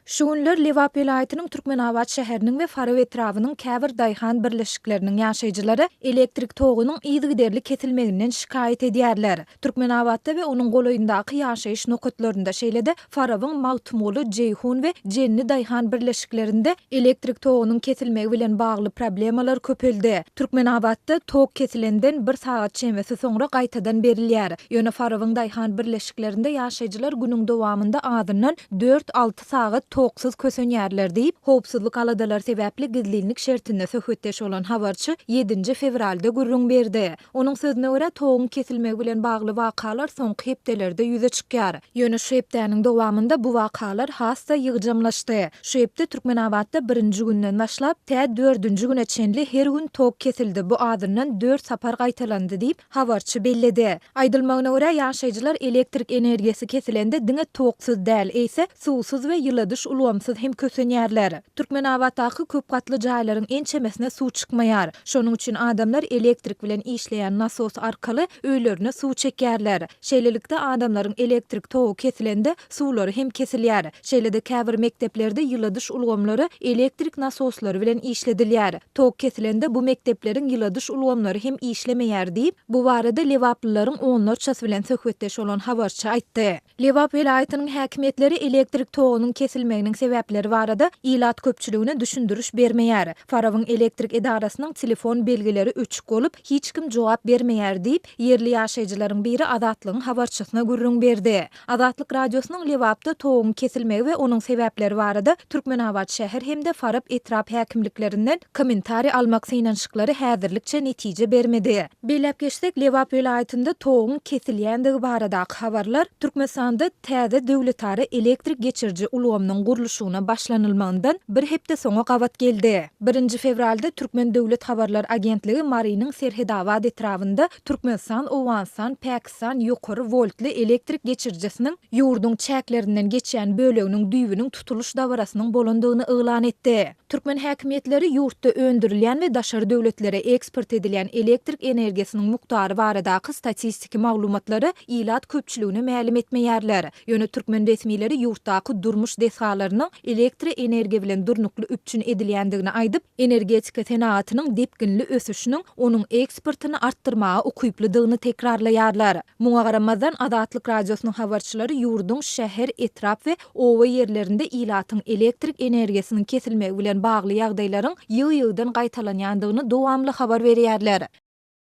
Şu günler Lebap welaýatynyň Türkmenabat şäheriniň we Farap etrabynyň käbir daýhan birleşikleriniň ýaşaýjylary elektrik togunyň ýzygiderli kesilmeginden şikaýat edýärler. Türkmenabatda we onuň golaýyndaky ýaşaýyş nokatlarynda şeýlede Farapyň magtumuly Jeyhun we Jenni daýhan birleşiklerinde elektrik togunyň kesilmegi bilen bagly problemalar köpeldi. Türkmenabatda tog kesilenden 1 saat çemesi soňra gaýtadan berilýär. Ýöne Farapyň daýhan birleşiklerinde ýaşaýjylar günüň dowamında azyndan 4-6 saat togsuz kösenýärler diýip, howpsuzlyk aladalar sebäpli gizlilik şertinde söhbetdeş olan habarçy 7 fevralda gürrüň berdi. Onuň sözüne görä togyň kesilmegi bilen bagly wakalar soňky hepdelerde ýüze çykýar. Ýöne şu hepdäniň dowamında bu wakalar hassa ýygjamlaşdy. Şu hepde Türkmenabatda 1-nji günden başlap tä 4-nji güne çenli her gün tog kesildi. Bu adyndan 4 sapar gaýtalandy diýip habarçy belledi. Aýdylmagyna görä ýaşaýjylar elektrik energiýasi kesilende diňe togsuz däl, eýse suwsuz we ýyladyş ulgamsız hem kösenýärler. Türkmenabatdaky köp gatly jaýlaryň en çemesine suw çykmaýar. Şonuň üçin adamlar elektrik bilen işleýän nasos arkaly öýlerine suw çekýärler. Şeýlelikde adamlaryň elektrik togu kesilende suwlary hem kesilýär. Şeýlede käbir mekdeplerde ýyladyş ulgamlary elektrik nasoslary bilen işledilýär. Tog kesilende bu mekdepleriň ýyladyş ulgamlary hem işlemeýär diýip, bu barada Lebaplylaryň onlarçasy bilen söhbetdeş olan habarçy aýtdy. Lebap welaýatynyň häkimetleri elektrik togunyň kesilmeginiň sebäpleri barada ilat köpçüligine düşündürüş bermeýär. Farapyň elektrik edarasynyň telefon belgileri öçük bolup, hiç kim jogap bermeýär diýip, yerli ýaşaýjylaryň biri Azatlygyň habarçysyna gürrüň berdi. Azatlyk radiosynyň Lebapda toguň kesilmegi we onuň sebäpleri barada Türkmenabat şäher hemde Farap etrap häkimliklerinden kommentari almak synanşyklary häzirlikçe netije bermedi. Belläp geçsek, Lebap welaýatynda toguň kesilýändigi baradaky habarlar Türkmenistanda täze döwletary elektrik geçirji ulgamynyň guruluşyna başlanylmagyndan bir hepde soňa gabat geldi. 1 fevralda Türkmen Döwlet Habarlar Agentligi Marynyň Serhedabad etrabynda Türkmenistan, Owanstan, Pakistan ýokary voltly elektrik geçirjisiniň ýurduň çäklerinden geçýän böleginiň düýbüniň tutuluş dawrasynyň bolandygyny eglan etdi. Türkmen häkimetleri ýurtda öndürilýän we daşary döwletlere eksport edilýän elektrik energiýasiniň mukdary baradaky statistiki maglumatlary ilat köpçüligine mälim etmeýärler. Ýöne Türkmen resmileri ýurtdaky durmuş deshalarynyň elektrik energiýa bilen durnukly üpçün edilýändigini aýdyp, energetika senatynyň depginli ösüşiniň onuň eksportyny artdyrmaga ukyplydygyny tekrarlaýarlar. Muňa garamazdan Azatlyk radiosynyň habarçylary ýurduň şäher, etrap we owa ýerlerinde ilatyň elektrik energiýasiniň kesilmegi bilen bagly ýagdaýlaryň ýygy-ýygydan gaýtalanýandygyny dowamly habar berýärler.